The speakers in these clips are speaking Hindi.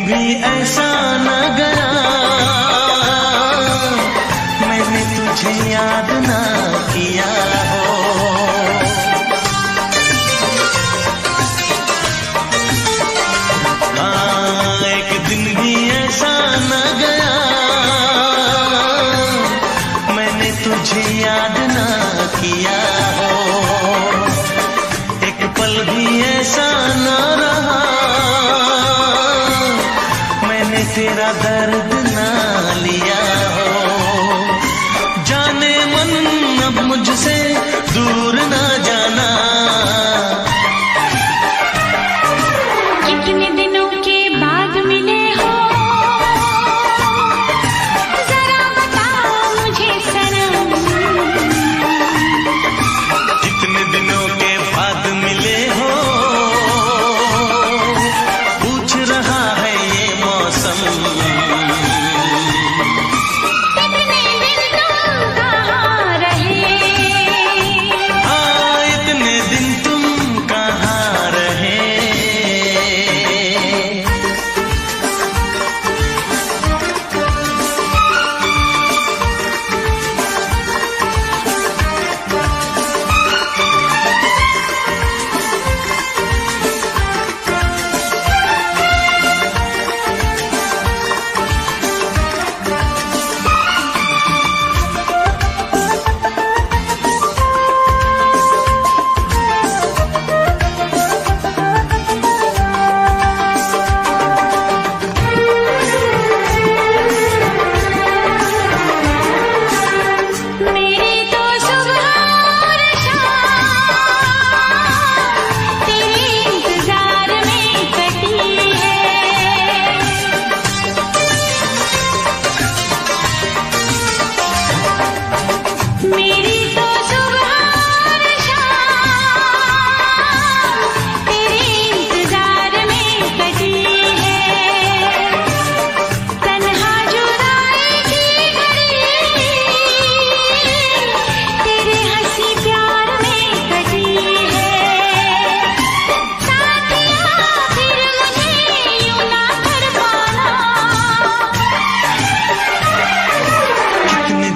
भी ऐसा न गया मैंने तुझे याद ना किया हो। हाँ, एक दिन भी ऐसा न गया मैंने तुझे याद ना किया हो। एक पल भी ऐसा न रहा तेरा दर्द ना लिया हो। जाने मन अब मुझसे दूर ना जाना। कितने दिनों के बाद मिले हो जरा बताओ मुझे सनम। कितने दिनों के बाद मिले हो पूछ रहा है ये मौसम। कितने दिन तुम कहाँ रहे। हाँ, इतने दिन तुम कहाँ रहे।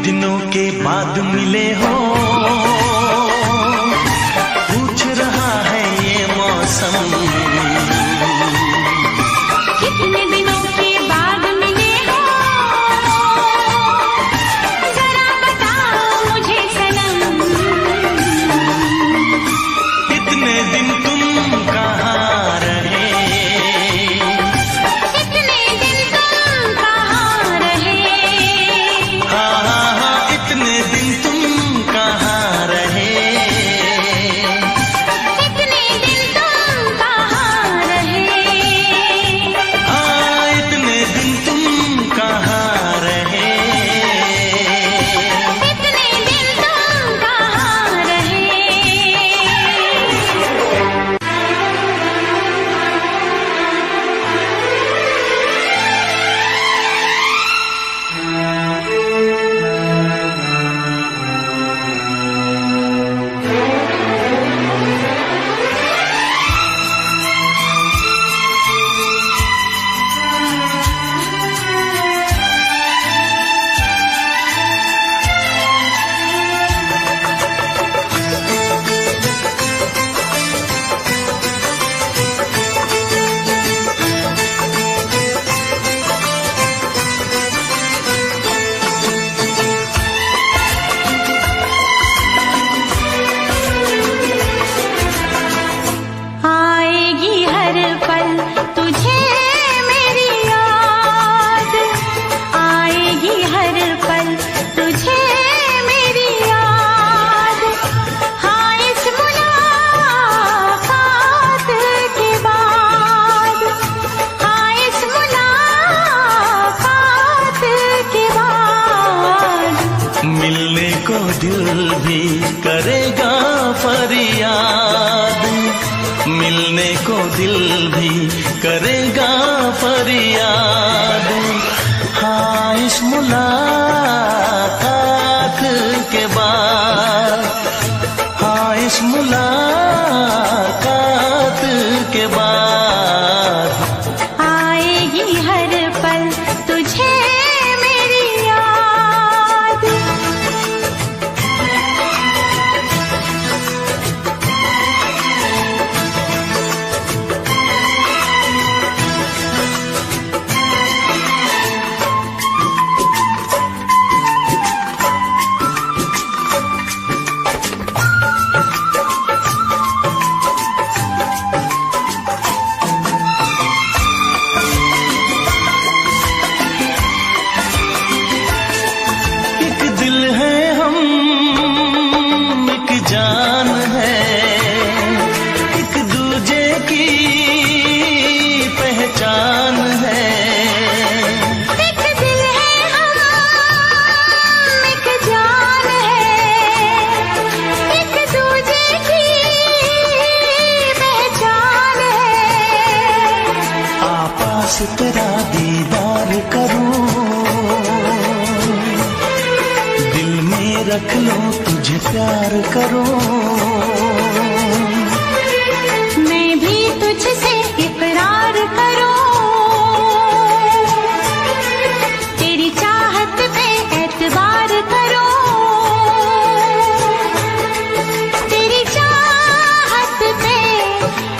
दिनों के बाद मिले हो पूछ रहा है ये मौसम। कितने दिनों के बाद मिले हो जरा बताओ मुझे सनम। इतने दिन तुम कहाँ रहे। कितने दिन तुम कहाँ रहे। हाँ, इतने दिन तुम कहाँ रहे। कितने दिन तुम कहाँ रहे। हाँ, इतने दिन तुम कहाँ रहे। कितने दिन तुम कहाँ रहे। आएगी हर पल तुझे मेरी याद। आएगी हर पल तुझे मेरी याद। हाँ, इस मुलाकात के बाद। हाँ, इस मुलाकात के बाद। मिलने को दिल भी करेगा फरियाद। मिलने को दिल भी करेगा फरियाद। हाँ, इस मुलाकात के बाद। हाँ, इस मुलाकात के बाद। आएगी दीदार करूं, दिल में रख लो तुझे प्यार करूं। मैं भी तुझसे इकरार करूं, तेरी चाहत पे एतबार करूं, तेरी चाहत पे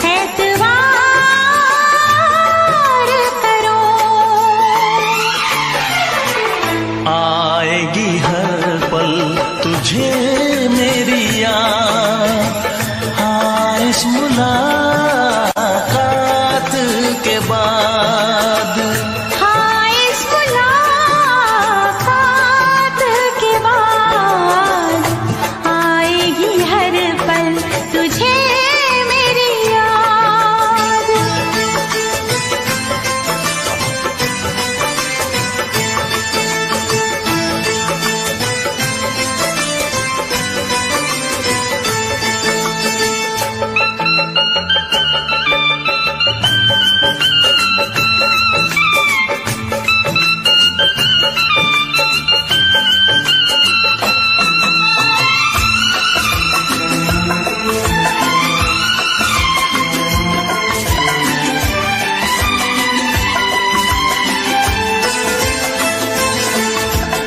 एतबार करूं। आएगी हर पल तुझे मेरी याद, हाँ इस मुलाकात के बाद, हाँ इस मुलाकात के बाद आएगी हर पल तुझे मेरी याद।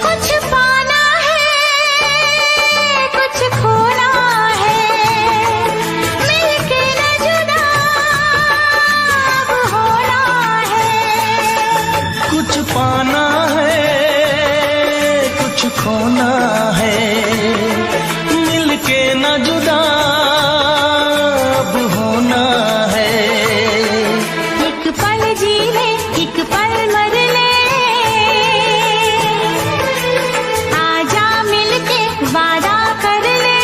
कुछ पाना है, कुछ खोना है, मिलके न जुदा अब होना है। कुछ पाना है कुछ खोना है, मिलके न जुदा अब होना है। एक पल जी ले, एक पल मर ले, आजा मिलके वादा कर ले।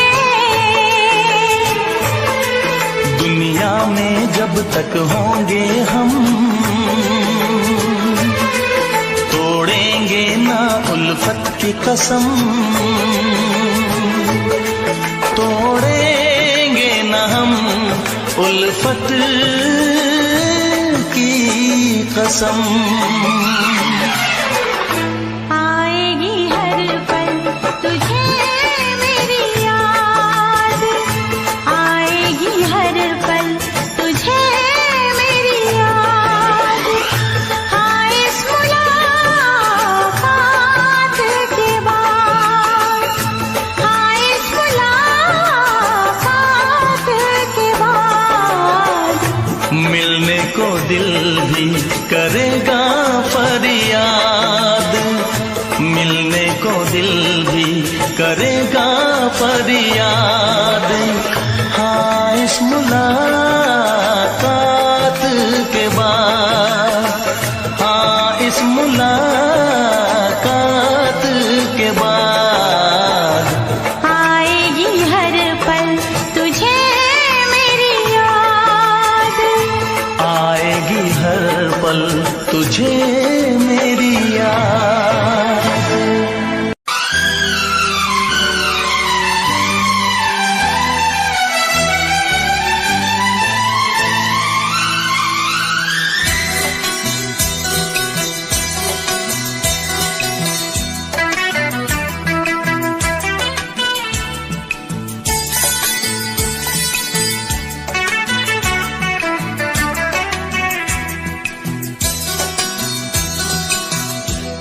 दुनिया में जब तक होंगे हम, तोड़ेंगे ना उल्फत की कसम, तोड़ेंगे ना हम उल्फत की कसम। आएगी हर पल तुझे मेरी याद, आएगी हर पल तुझे मेरी याद। हाँ इस मुलाकात के बाद, हाँ इस मुलाकात के बाद मिलने को दिल भी करेगा फरियाद, मिलने को दिल भी करेगा फरियाद। हाँ इस मुलाकात के बाद, हाँ इस मुलाकात के बाद आएगी हर पल तुझे मेरी याद, आएगी हर पल तुझे मेरी याद।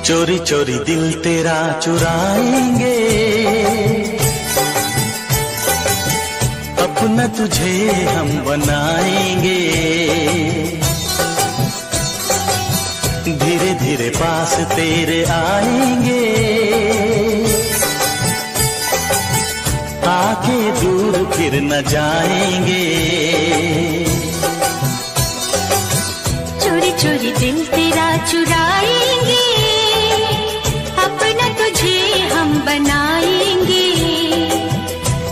चोरी चोरी दिल तेरा चुराएंगे, अपना तुझे हम बनाएंगे। धीरे धीरे पास तेरे आएंगे, आके दूर फिर न जाएंगे। चोरी चोरी दिल तेरा चुराएंगे, अपना तुझे हम बनाएंगे।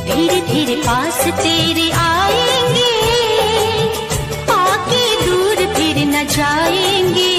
धीरे धीरे पास तेरे आएंगे, आके दूर फिर न जाएंगे।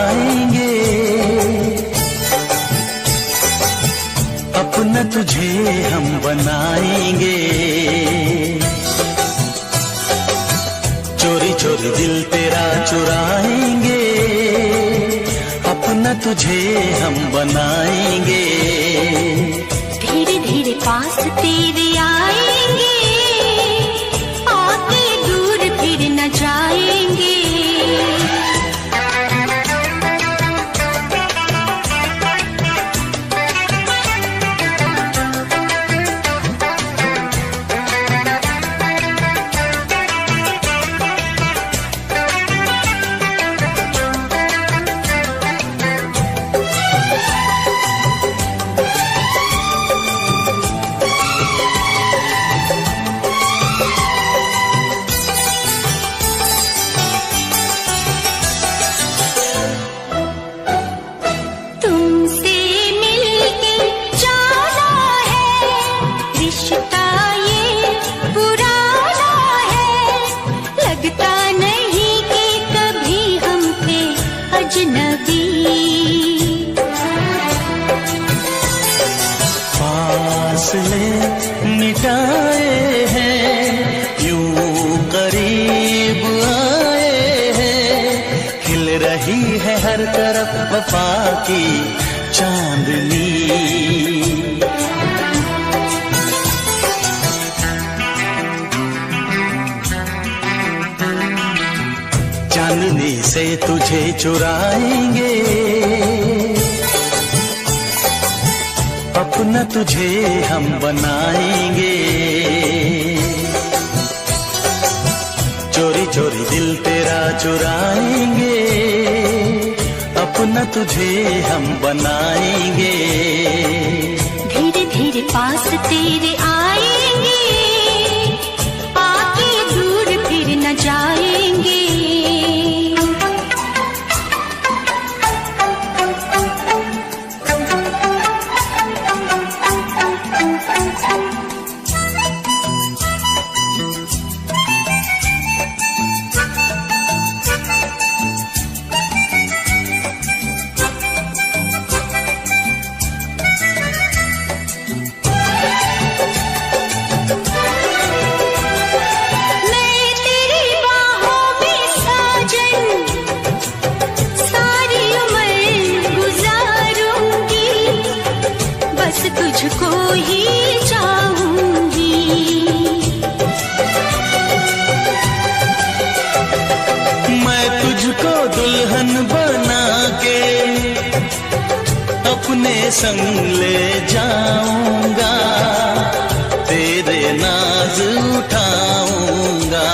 चुराएंगे, अपना तुझे हम बनाएंगे। चोरी चोरी दिल तेरा चुराएंगे, अपना तुझे हम बनाएंगे। धीरे धीरे पास तेरे आएंगे, आके दूर फिर न जाएंगे। फासले मिटाए हैं, यूं करीब आए हैं। खिल रही है हर तरफ वफा की चांदनी। चांदनी से तुझे चुराएंगे, अपना तुझे हम बनाएंगे। चोरी चोरी दिल तेरा चुराएंगे, अपना तुझे हम बनाएंगे। धीरे धीरे पास तेरे आएंगे, आके दूर फिर न जाएंगे। तुझको ही चाहूंगी, मैं तुझको दुल्हन बना के अपने संग ले जाऊंगा, तेरे नाज उठाऊंगा।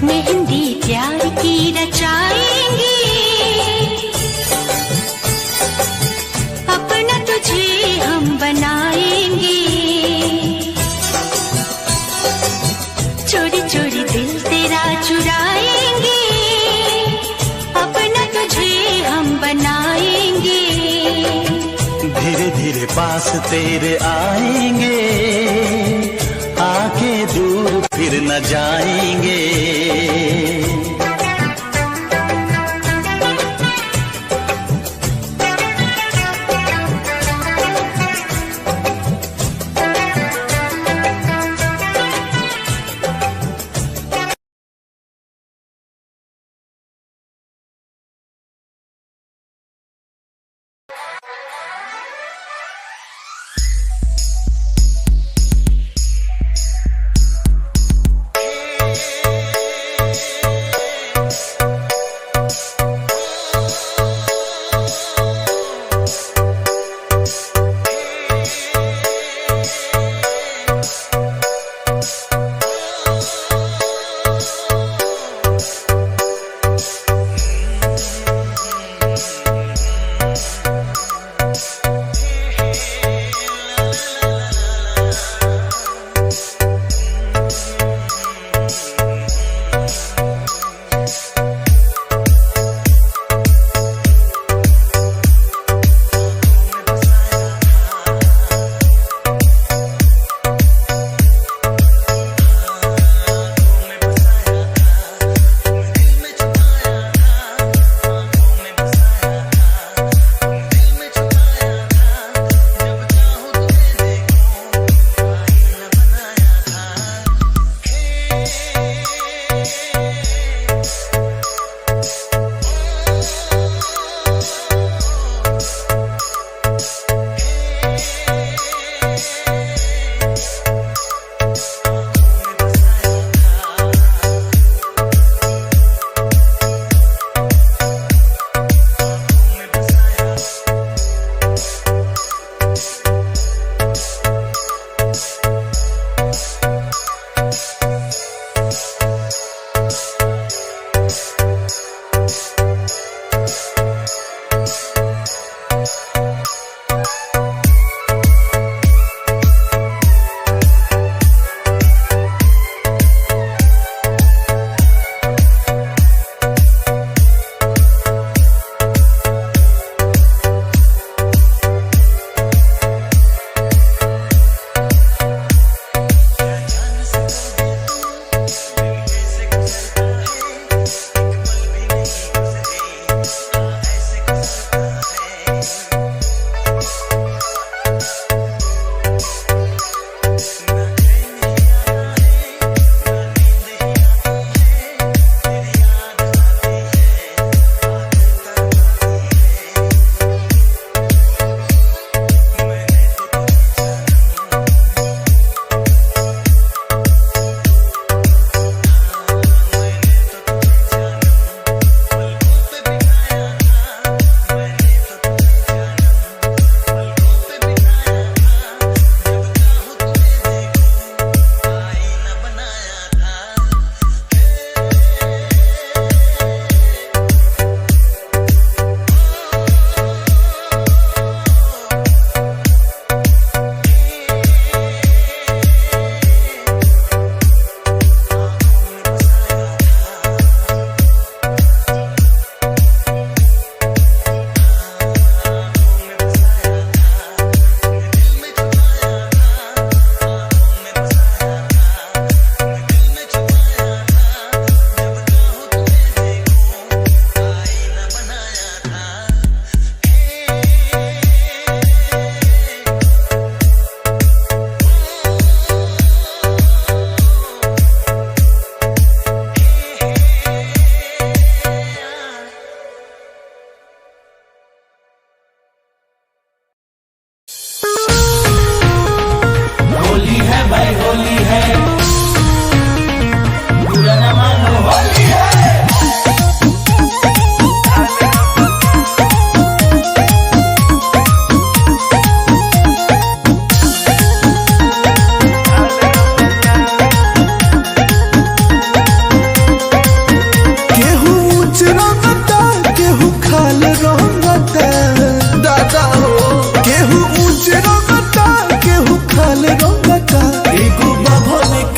मेहंदी प्यार की रचाएंगे, अपना तुझे हम बनाएंगे। चोरी चोरी दिल तेरा चुराएंगे, अपना तुझे हम बनाएंगे। धीरे धीरे पास तेरे आएंगे, आके दूर फिर न जाएंगे।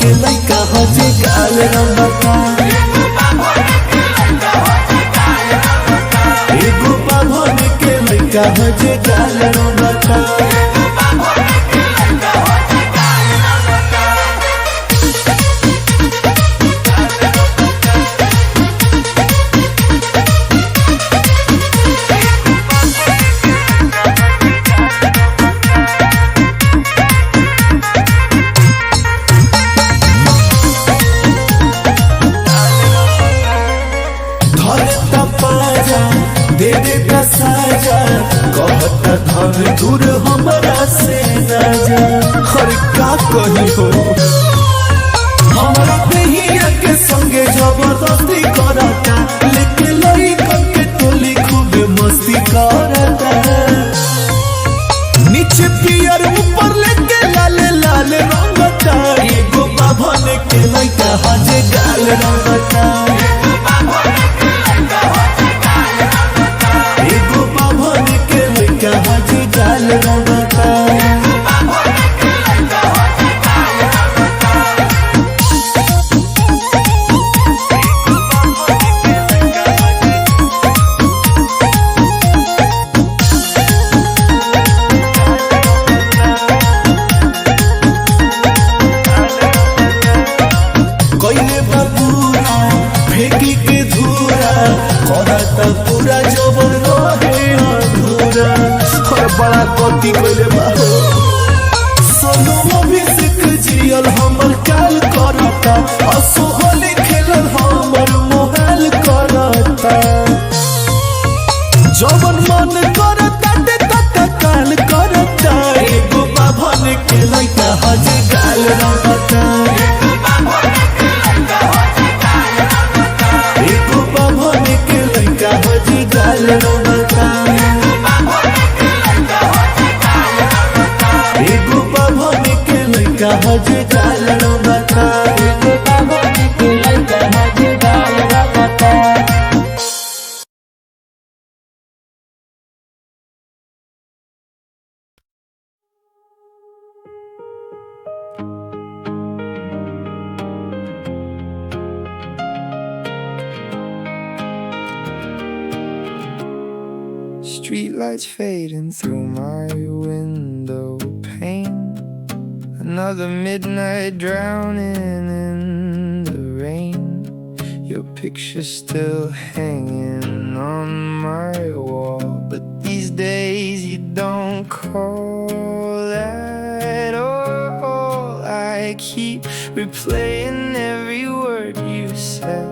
के लइका हजे गाल रंगता एगो बाभन के लइका हजे गाल रंगता दे दे का साजा कहता धन दूर हमरा से न जा हर का कही हो हमरा देहिया के संगे जबरदस्ती करता लेके लई के टोली खूब मस्ती करता नीचे पियर ऊपर लेके लाल लाल रंगता एगो बाभन के लइका हजे गाल रंगता हजे गाल रंगता कइले बाबूरा फेंकी के धूरा करता पूरा जबर रहे अधूरा बड़ा गति कइले बाबू सोनू अभिषेक जियल हमर काल करता असोहली खेलल हमर मोहाल करता जवन मन करता ते काल करता एगो बाभन के लइका हजे गाल रंगता एगो बाभन के लइका हजे गाल रंगता एगो बाभन के लइका हजे गाल रंगता एगो बाभन के लइका हजे गाल रंगता Streetlights fading through my window pane. Another midnight drowning in the rain. Your picture's still hanging on my wall, but these days you don't call at all. I keep replaying every word you said,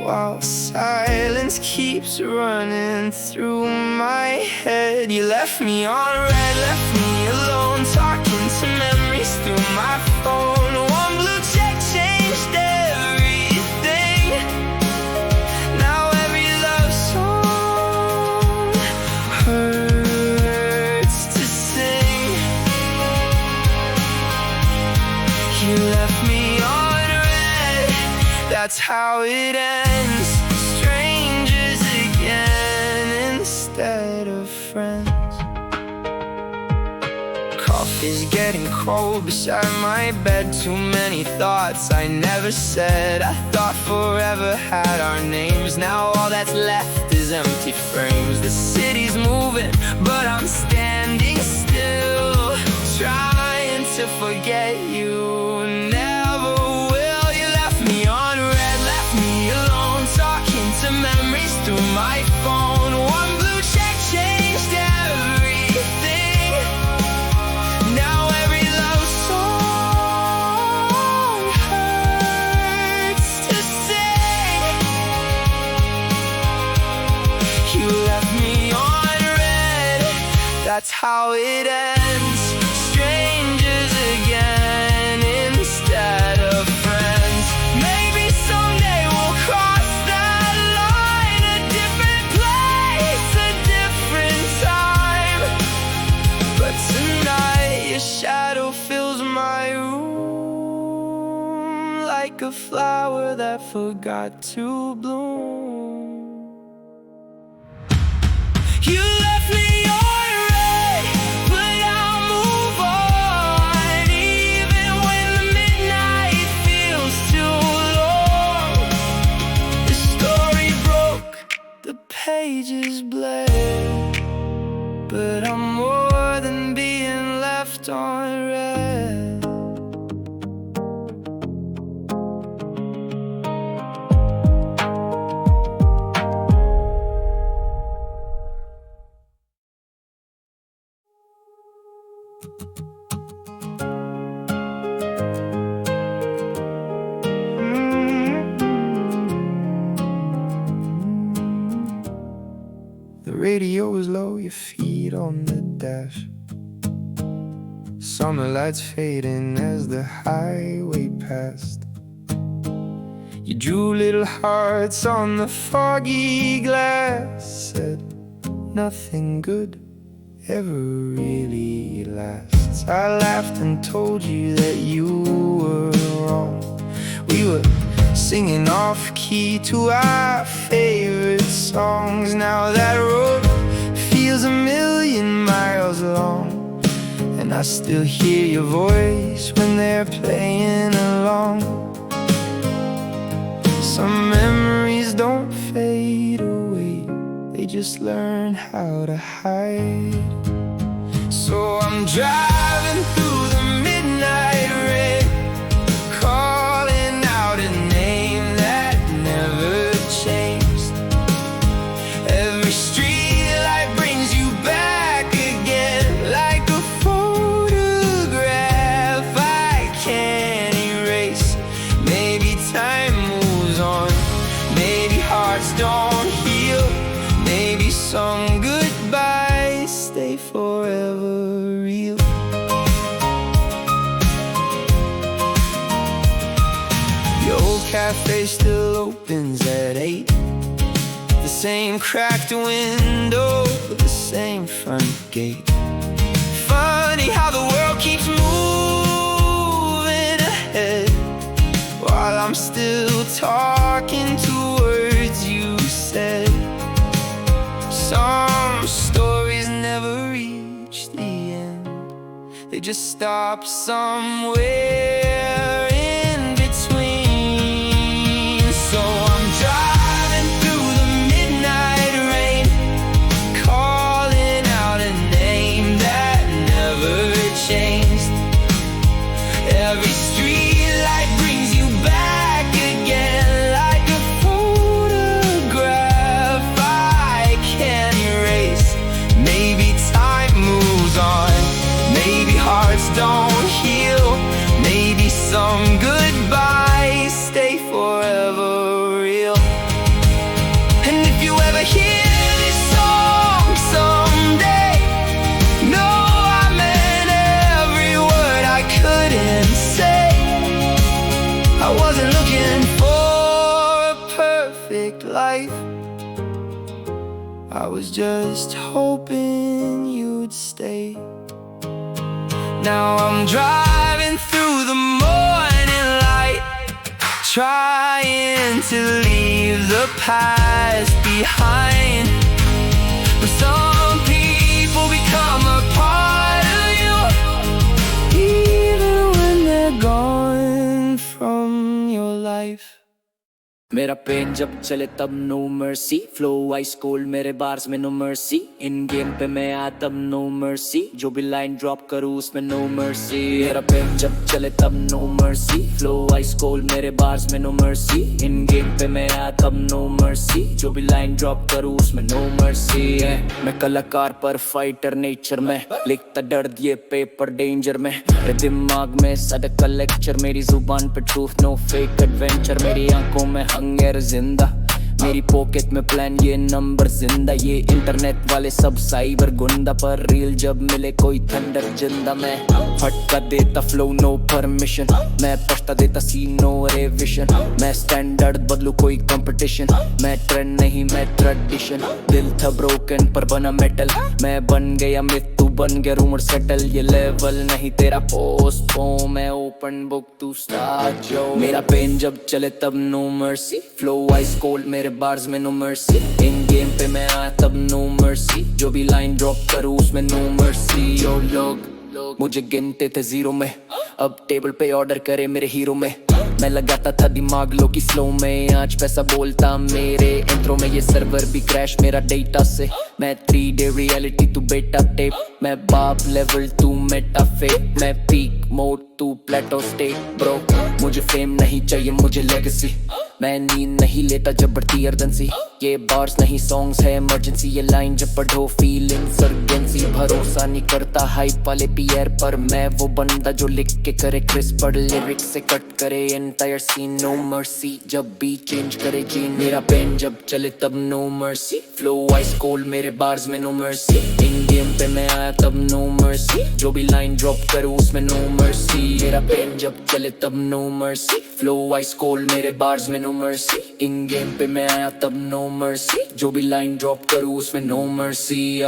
while silence keeps running through my head. You left me on red, left me alone, talking to memories through my phone. One blue check changed everything. Now every love song hurts to sing. You left me on red, that's how it ends. Strangers again instead of friends. Coffee's getting cold beside my bed. Too many thoughts I never said. I thought forever had our names. Now all that's left is empty frames. The city's moving, but I'm standing still, trying to forget you. Never will. You left me on red, left me alone, talking to memories through my phone. One blue check changed everything. Now every love song hurts to sing. You left me on red, that's how it ends. Strangers again instead of friends. Maybe someday we'll cross that line. A different place, a different time. But tonight your shadow fills my room, like a flower that forgot to bloom. You left me on red, but I'll move on. Even when the summer lights fading as the highway passed. You drew little hearts on the foggy glass. Said nothing good ever really lasts. I laughed and told you that you were wrong. We were singing off key to our favorite songs. Now that road feels a million miles long, and I still hear your voice when they're playing along. Some memories don't fade away, they just learn how to hide. So I'm driving through the midnight rain, calling out a name that never changed. Every street light brings you back again, like a photograph I can't erase. Maybe time moves on, maybe hearts don't heal, maybe some goodbyes stay forever real. Your old cafe still opens at 8. The same cracked window, the same front gate. Funny how the world keeps moving ahead, while I'm still talking to words you said. Some stories never reach the end, they just stop somewhere in between. So I'm driving through the midnight rain, calling out a name that never changed. Every street light brings you back again, like a photograph I can't erase. Maybe time moves on, maybe hearts don't heal, maybe some goodbyes stay forever real. And if you ever hear this song someday, know I meant every word I couldn't say. I wasn't looking for a perfect life, I was just hoping you'd stay. Now I'm driving through the morning light, trying to leave the past behind. But some people become a part of you, even when they're gone from your life. मेरा पेन जब चले तब no mercy, flow ice cold मेरे बार्स में नो मर्सी, इन गेम पे मैं आ तब नो मर्सी, जो भी लाइन ड्रॉप करूँ उसमें नो मर्सी। मेरा पेन जब चले तब no mercy, flow ice cold मेरे बार्स में नो मर्सी, इन गेम पे मैं आ तब नो मर्सी, जो भी लाइन ड्रॉप करूँ उसमें नो मर्सी। मैं कलाकार पर फाइटर नेचर में, लिखता दर्द ये पेपर डेंजर में, मेरे दिमाग में सड़क का लेक्चर, मेरी जुबान पे ट्रूथ नो फेक एडवेंचर, मेरी आंखों में हंगर जिंदा, मेरी पॉकेट में प्लान ये नंबर जिंदा। ये इंटरनेट वाले सब साइबर गुंडा, पर रील जब मिले कोई थंडर जिंदा। मैं फटका देता फ्लो नो परमिशन, मैं पछता देता सी नो रेविशन, मैं स्टैंडर्ड बदलू कोई कंपटीशन, मैं ट्रेंड नहीं मैं ट्रेडिशन। दिल था ब्रोकन पर बना मेटल, मैं बन गया मिथ तू बन गया रूमर सेटल, ये लेवल नहीं तेरा पोस्ट पो, मैं ओपन बुक तू स्टार्ट जो। मेरा पेन जब चले तब no mercy, flow ice cold मेरे बार्स में नो मर्सी, इन गेम पे मैं आया तब नो मर्सी, जो भी लाइन ड्रॉप करूँ उसमें नो मर्सी। जो लोग मुझे गिनते थे जीरो में, अब टेबल पे ऑर्डर करे मेरे हीरो में, मैं लगाता था दिमाग लो की स्लो में, आज पैसा बोलता मेरे इंट्रो में। ये सर्वर भी क्रैश मेरा डेटा से, मैं 3D रियलिटी तू बेटा टेप, मैं बाप लेवल तू मेटा फेक, मैं पीक मोड तू प्लेटो स्टेट ब्रो। मुझे फेम नहीं चाहिए मुझे लेगेसी, मैं नींद नहीं लेता जब बढ़ती अर्जेंसी, ये बार्स नहीं सॉन्ग्स है इमरजेंसी, ये लाइन जब पढ़ो फील इंसर्जेंसी। भरोसा नहीं करता हाइप वाले पीयर पर, मैं वो बंदा जो लिख के करे क्रिस्प पर, लिरिक्स से कट करे एंटायर सीन। नो मर्सी जब बीट चेंज करे जीन, मेरा पेन जब चले तब no mercy, flow ice cold मेरे बार्स में नो मर्सी, इन गेम पे मैं आया तब नो मर्सी। मर्सी जो भी लाइन ड्रॉप करूँ उसमें नो मर्सी मेरा पेन जब चले तब no mercy flow ice cold मेरे बार्स में नो मर्सी इन गेम पे मैं आया तब नो मर्सी जो भी लाइन ड्रॉप करूँ उसमें नो मर्सी